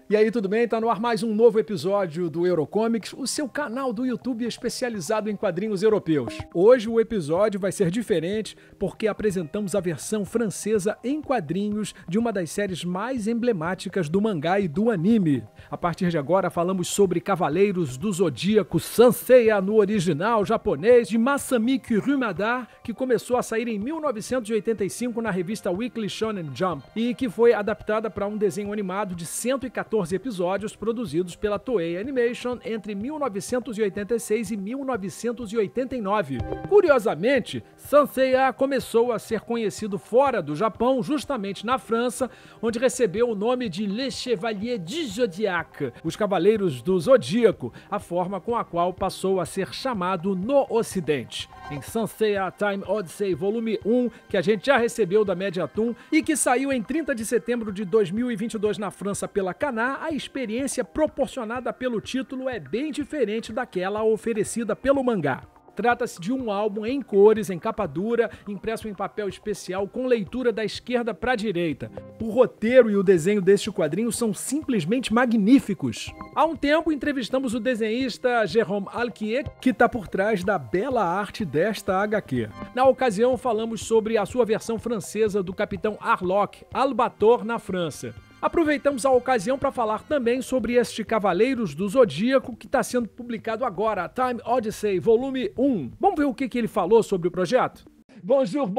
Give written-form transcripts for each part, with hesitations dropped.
E aí, tudo bem? Tá no ar mais um novo episódio do Eurocomics, o seu canal do YouTube especializado em quadrinhos europeus. Hoje o episódio vai ser diferente porque apresentamos a versão francesa em quadrinhos de uma das séries mais emblemáticas do mangá e do anime. A partir de agora falamos sobre Cavaleiros do Zodíaco Sanseiya no original japonês de Masami Kurumada, que começou a sair em 1985 na revista Weekly Shonen Jump e que foi adaptada para um desenho animado de 114 episódios produzidos pela Toei Animation entre 1986 e 1989. Curiosamente, Sanseiya começou a ser conhecido fora do Japão, justamente na França, onde recebeu o nome de Les Chevaliers du Zodiaque, os Cavaleiros do Zodíaco, a forma com a qual passou a ser chamado no Ocidente. Em Sanseiya Time Odyssey Volume 1, que a gente já recebeu da Mediatom e que saiu em 30 de setembro de 2022 na França pela Kana, a experiência proporcionada pelo título é bem diferente daquela oferecida pelo mangá. Trata-se de um álbum em cores, em capa dura, impresso em papel especial, com leitura da esquerda para a direita. O roteiro e o desenho deste quadrinho são simplesmente magníficos. Há um tempo entrevistamos o desenhista Jérôme Alquier, que está por trás da bela arte desta HQ. Na ocasião falamos sobre a sua versão francesa do Capitão Harlock, Albator na França. Aproveitamos a ocasião para falar também sobre este Cavaleiros do Zodíaco que está sendo publicado agora, Time Odyssey, volume 1. Vamos ver o que ele falou sobre o projeto? Bonjour,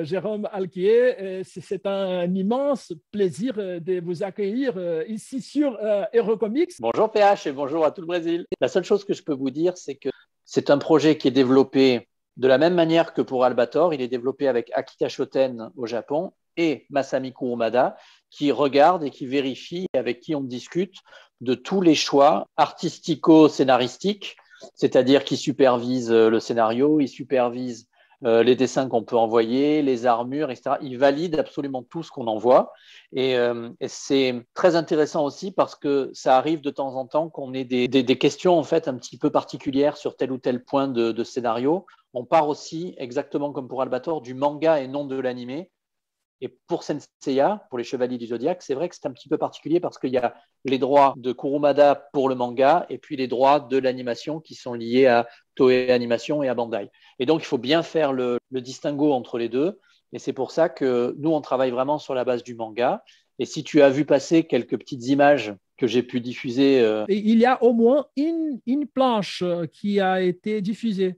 Jérôme Alquier. C'est un immense plaisir de vous accueillir ici sur Eurocomics. Bonjour PH et bonjour à tout le Brésil. La seule chose que je peux vous dire, c'est que c'est un projet qui est développé de la même manière que pour Albator. Il est développé avec Akita Shoten au Japon et Masami Kurumada, qui regarde et qui vérifie, avec qui on discute de tous les choix artistico-scénaristiques, c'est-à-dire qui supervise le scénario, il supervise les dessins qu'on peut envoyer, les armures, etc. Il valide absolument tout ce qu'on envoie. Et c'est très intéressant aussi parce que ça arrive de temps en temps qu'on ait des questions en fait un petit peu particulières sur tel ou tel point de scénario. On part aussi, exactement comme pour Albator, du manga et non de l'animé. Et pour Sanseiya, pour les Chevaliers du Zodiaque, c'est vrai que c'est un petit peu particulier parce qu'il y a les droits de Kurumada pour le manga et puis les droits de l'animation qui sont liés à Toei Animation et à Bandai. Et donc, il faut bien faire le distinguo entre les deux. Et c'est pour ça que nous, on travaille vraiment sur la base du manga. Et si tu as vu passer quelques petites images que j'ai pu diffuser… Il y a au moins une planche qui a été diffusée.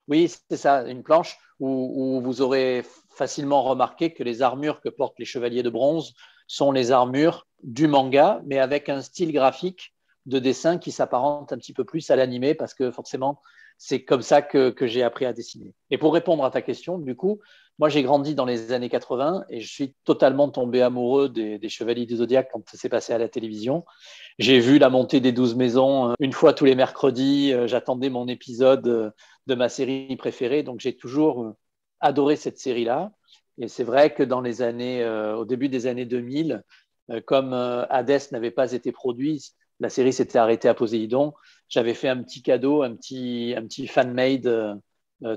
Oui, c'est ça, une planche où vous aurez facilement remarqué que les armures que portent les chevaliers de bronze sont les armures du manga, mais avec un style graphique de dessin qui s'apparente un petit peu plus à l'animé, parce que forcément, c'est comme ça que j'ai appris à dessiner. Et pour répondre à ta question, du coup, moi, j'ai grandi dans les années 80 et je suis totalement tombé amoureux des Chevaliers du Zodiaque quand ça s'est passé à la télévision. J'ai vu la montée des 12 maisons une fois tous les mercredis. J'attendais mon épisode de ma série préférée. Donc, j'ai toujours adoré cette série-là. Et c'est vrai que dans les années, au début des années 2000, comme Hades n'avait pas été produit, la série s'était arrêtée à Poséidon. J'avais fait un petit cadeau, un petit fan-made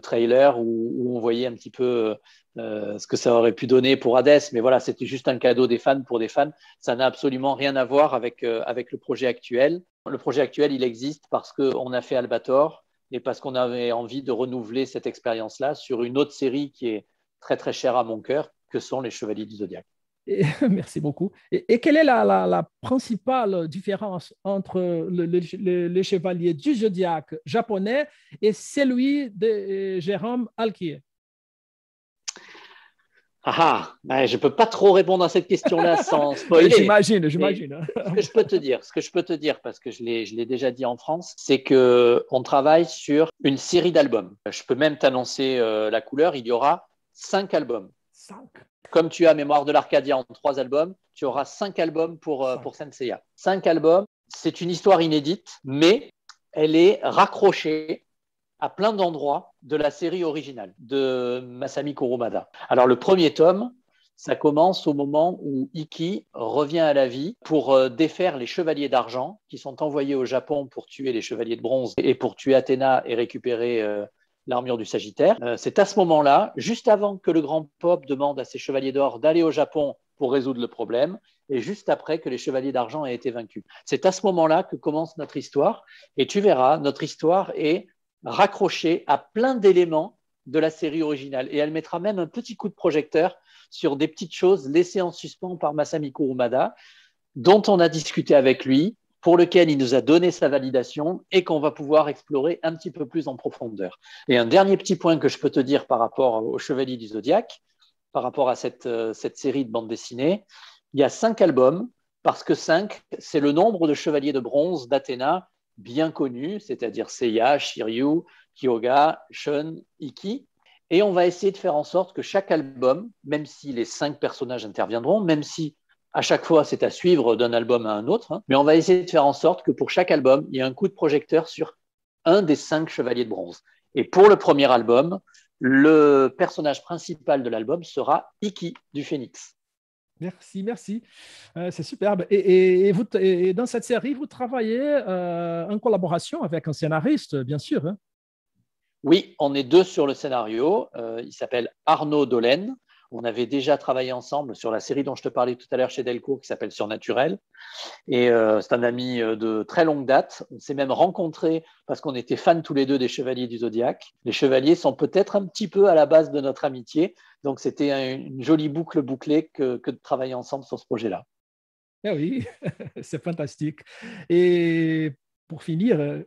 trailer où on voyait un petit peu ce que ça aurait pu donner pour Hades. Mais voilà, c'était juste un cadeau des fans pour des fans. Ça n'a absolument rien à voir avec le projet actuel. Le projet actuel, il existe parce qu'on a fait Albator et parce qu'on avait envie de renouveler cette expérience-là sur une autre série qui est très, très chère à mon cœur, que sont les Chevaliers du Zodiaque. Merci beaucoup. Et quelle est la principale différence entre les Chevaliers du Zodiaque japonais et celui de Jérôme Alquier? Je ne peux pas trop répondre à cette question-là sans spoiler. J'imagine. Ce que je peux te dire, parce que je l'ai déjà dit en France, c'est qu'on travaille sur une série d'albums. Je peux même t'annoncer la couleur, il y aura 5 albums. 5. Comme tu as Mémoire de l'Arcadia en 3 albums, tu auras 5 albums pour Sanseiya. 5 albums, c'est une histoire inédite, mais elle est raccrochée à plein d'endroits de la série originale de Masami Kurumada. Alors, le premier tome, ça commence au moment où Ikki revient à la vie pour défaire les chevaliers d'argent qui sont envoyés au Japon pour tuer les chevaliers de bronze et pour tuer Athéna et récupérer l'armure du Sagittaire. C'est à ce moment-là, juste avant que le grand Pope demande à ses chevaliers d'or d'aller au Japon pour résoudre le problème, et juste après que les chevaliers d'argent aient été vaincus. C'est à ce moment-là que commence notre histoire, et tu verras, notre histoire est raccrochée à plein d'éléments de la série originale, et elle mettra même un petit coup de projecteur sur des petites choses laissées en suspens par Masami Kurumada, dont on a discuté avec lui, pour lequel il nous a donné sa validation et qu'on va pouvoir explorer un petit peu plus en profondeur. Et un dernier petit point que je peux te dire par rapport aux Chevaliers du Zodiaque, par rapport à cette série de bandes dessinées, il y a 5 albums, parce que 5, c'est le nombre de chevaliers de bronze d'Athéna bien connus, c'est-à-dire Seiya, Shiryu, Kyoga, Shun, Ikki. Et on va essayer de faire en sorte que chaque album, même si les 5 personnages interviendront, même si à chaque fois, c'est à suivre d'un album à un autre, mais on va essayer de faire en sorte que pour chaque album, il y ait un coup de projecteur sur un des 5 chevaliers de bronze. Et pour le premier album, le personnage principal de l'album sera Ikki du Phénix. Merci, merci. C'est superbe. Et dans cette série, vous travaillez en collaboration avec un scénariste, bien sûr. Hein? Oui, on est 2 sur le scénario. Il s'appelle Arnaud Dolène. On avait déjà travaillé ensemble sur la série dont je te parlais tout à l'heure chez Delcourt qui s'appelle Surnaturel. Et c'est un ami de très longue date. On s'est même rencontrés parce qu'on était fans tous les deux des Chevaliers du Zodiaque. Les Chevaliers sont peut-être un petit peu à la base de notre amitié. Donc c'était une jolie boucle bouclée que de travailler ensemble sur ce projet-là. Eh oui, c'est fantastique. Et pour finir,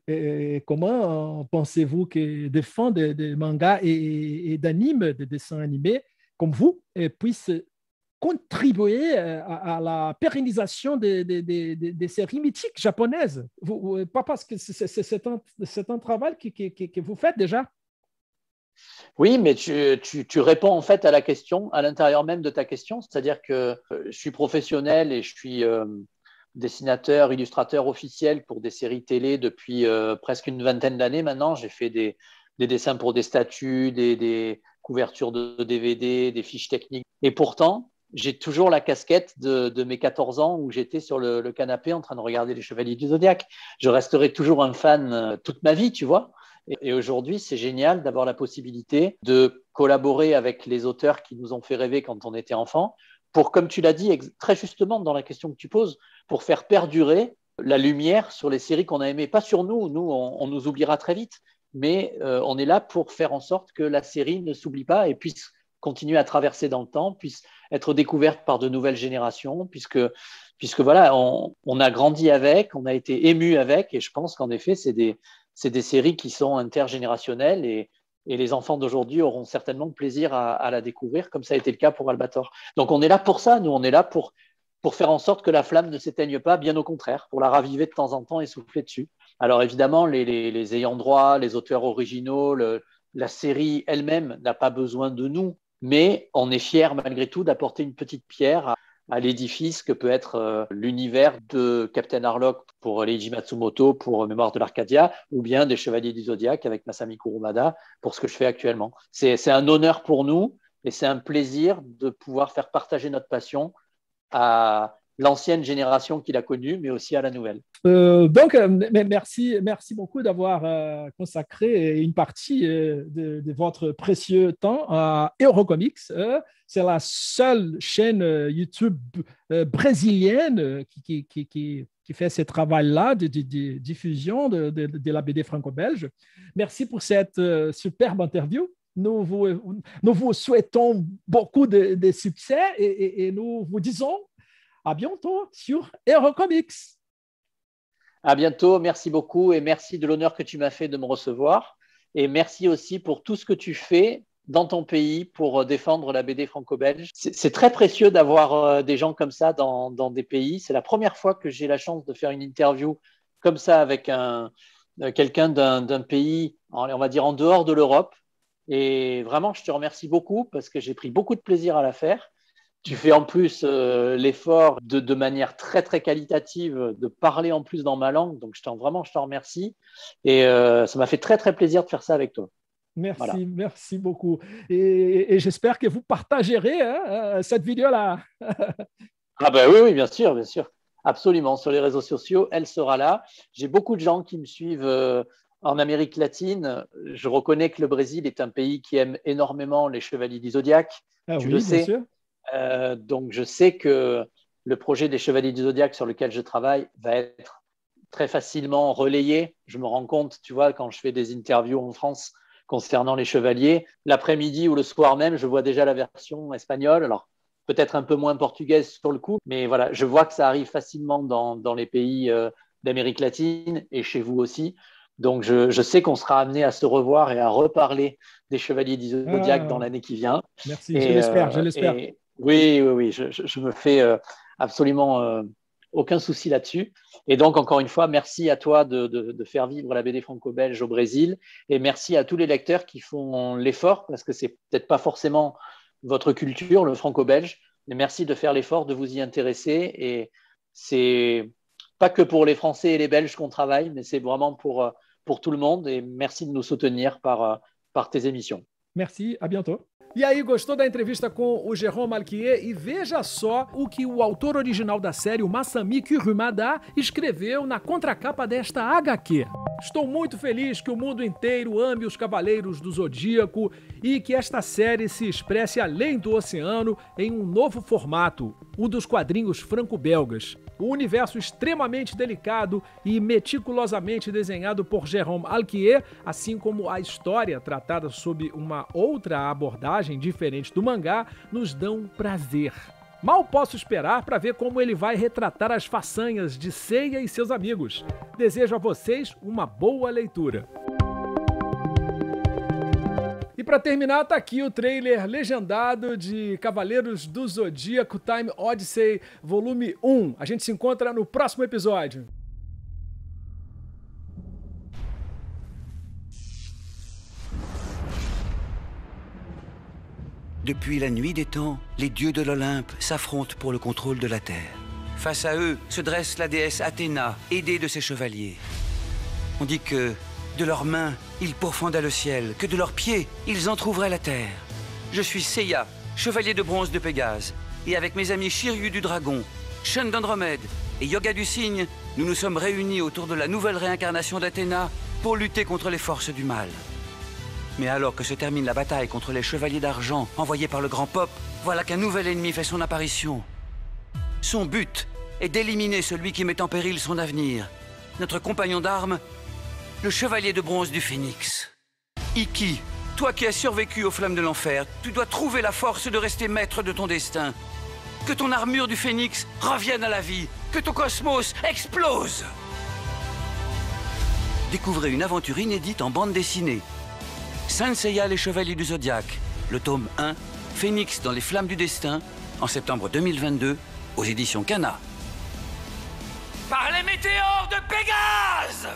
comment pensez-vous que des fans de mangas et d'animes, de dessins animés comme vous, puissent contribuer à la pérennisation des séries mythiques japonaises? Pas parce que c'est un travail que vous faites déjà. Oui, mais tu réponds en fait à la question, à l'intérieur même de ta question, c'est-à-dire que je suis professionnel et je suis dessinateur, illustrateur officiel pour des séries télé depuis presque une vingtaine d'années maintenant. J'ai fait des dessins pour des statuts, des couvertures de DVD, des fiches techniques. Et pourtant, j'ai toujours la casquette de mes 14 ans où j'étais sur le canapé en train de regarder les Chevaliers du Zodiaque. Je resterai toujours un fan toute ma vie, tu vois. Et aujourd'hui, c'est génial d'avoir la possibilité de collaborer avec les auteurs qui nous ont fait rêver quand on était enfant, pour, comme tu l'as dit très justement dans la question que tu poses, pour faire perdurer la lumière sur les séries qu'on a aimées. Pas sur nous, on nous oubliera très vite, mais on est là pour faire en sorte que la série ne s'oublie pas et puisse continuer à traverser dans le temps, puisse être découverte par de nouvelles générations, puisque voilà, on a grandi avec, on a été ému avec, et je pense qu'en effet, c'est des séries qui sont intergénérationnelles et les enfants d'aujourd'hui auront certainement plaisir à la découvrir, comme ça a été le cas pour Albator. Donc on est là pour ça, nous, on est là pour faire en sorte que la flamme ne s'éteigne pas, bien au contraire, pour la raviver de temps en temps et souffler dessus. Alors évidemment, les ayants droit, les auteurs originaux, la série elle-même n'a pas besoin de nous, mais on est fiers malgré tout d'apporter une petite pierre à l'édifice que peut être l'univers de Captain Harlock pour Leiji Matsumoto pour Mémoire de l'Arcadia, ou bien des Chevaliers du Zodiaque avec Masami Kurumada pour ce que je fais actuellement. C'est un honneur pour nous et c'est un plaisir de pouvoir faire partager notre passion à l'ancienne génération qui l'a connue, mais aussi à la nouvelle. Merci beaucoup d'avoir consacré une partie de votre précieux temps à Eurocomics. C'est la seule chaîne YouTube brésilienne qui fait ce travail-là de diffusion de la BD franco-belge. Merci pour cette superbe interview. Nous vous souhaitons beaucoup de succès et nous vous disons à bientôt sur Eurocomics. À bientôt, merci beaucoup et merci de l'honneur que tu m'as fait de me recevoir. Et merci aussi pour tout ce que tu fais dans ton pays pour défendre la BD franco-belge. C'est très précieux d'avoir des gens comme ça dans des pays. C'est la première fois que j'ai la chance de faire une interview comme ça avec quelqu'un d'un pays, on va dire en dehors de l'Europe. Et vraiment, je te remercie beaucoup parce que j'ai pris beaucoup de plaisir à la faire. Tu fais en plus l'effort de manière très, très qualitative de parler en plus dans ma langue. Donc, je t'en remercie. Et ça m'a fait très, très plaisir de faire ça avec toi. Merci, voilà. Merci beaucoup. Et j'espère que vous partagerez cette vidéo-là. Ah ben oui, bien sûr, bien sûr. Absolument. Sur les réseaux sociaux, elle sera là. J'ai beaucoup de gens qui me suivent en Amérique latine, je reconnais que le Brésil est un pays qui aime énormément les chevaliers du zodiaque. Ah Tu oui, le bien sais. sûr. Donc, je sais que le projet des chevaliers du zodiaque sur lequel je travaille va être très facilement relayé. Je me rends compte, tu vois, quand je fais des interviews en France concernant les chevaliers, l'après-midi ou le soir même, je vois déjà la version espagnole. Alors, peut-être un peu moins portugaise sur le coup, mais voilà, je vois que ça arrive facilement dans les pays d'Amérique latine et chez vous aussi. Donc, je sais qu'on sera amené à se revoir et à reparler des chevaliers du zodiaque dans Ah, l'année qui vient. merci, je l'espère, je l'espère. Oui, oui, oui, je me fais absolument aucun souci là-dessus. Et donc, encore une fois, merci à toi de faire vivre la BD franco-belge au Brésil. Et merci à tous les lecteurs qui font l'effort, parce que c'est peut-être pas forcément votre culture, le franco-belge. Mais merci de faire l'effort, de vous y intéresser. Et c'est pas que pour les Français et les Belges qu'on travaille, mais c'est vraiment pour tout le monde. Et merci de nous soutenir par tes émissions. Merci, à bientôt. E aí, gostou da entrevista com o Jérôme Alquier? E veja só o que o autor original da série, o Masami Kurumada, escreveu na contracapa desta HQ. Estou muito feliz que o mundo inteiro ame os Cavaleiros do Zodíaco e que esta série se expresse além do oceano em um novo formato, o dos quadrinhos franco-belgas. O universo extremamente delicado e meticulosamente desenhado por Jérôme Alquier, assim como a história tratada sob uma outra abordagem diferente do mangá, nos dão prazer. Mal posso esperar para ver como ele vai retratar as façanhas de Seiya e seus amigos. Desejo a vocês uma boa leitura. E para terminar, tá aqui o trailer legendado de Cavaleiros do Zodíaco Time Odyssey Volume 1. A gente se encontra no próximo episódio. Depuis la nuit des temps, les dieux de l'Olympe s'affrontent pour le contrôle de la Terre. Face à eux se dresse la déesse Athéna, aidée de ses chevaliers. On dit que, de leurs mains, ils pourfendaient le ciel, que de leurs pieds, ils entr'ouvraient la terre. Je suis Seiya, chevalier de bronze de Pégase, et avec mes amis Shiryu du Dragon, Shun d'Andromède et Yoga du Cygne, nous nous sommes réunis autour de la nouvelle réincarnation d'Athéna pour lutter contre les forces du mal. Mais alors que se termine la bataille contre les chevaliers d'argent envoyés par le grand Pop, voilà qu'un nouvel ennemi fait son apparition. Son but est d'éliminer celui qui met en péril son avenir. Notre compagnon d'armes, le chevalier de bronze du Phénix. Iki, toi qui as survécu aux flammes de l'enfer, tu dois trouver la force de rester maître de ton destin. Que ton armure du Phénix revienne à la vie, que ton cosmos explose. Découvrez une aventure inédite en bande dessinée. Saint Seiya, les chevaliers du Zodiaque, le tome 1, Phénix dans les flammes du destin, en septembre 2022, aux éditions Kana. Par les météores de Pégase!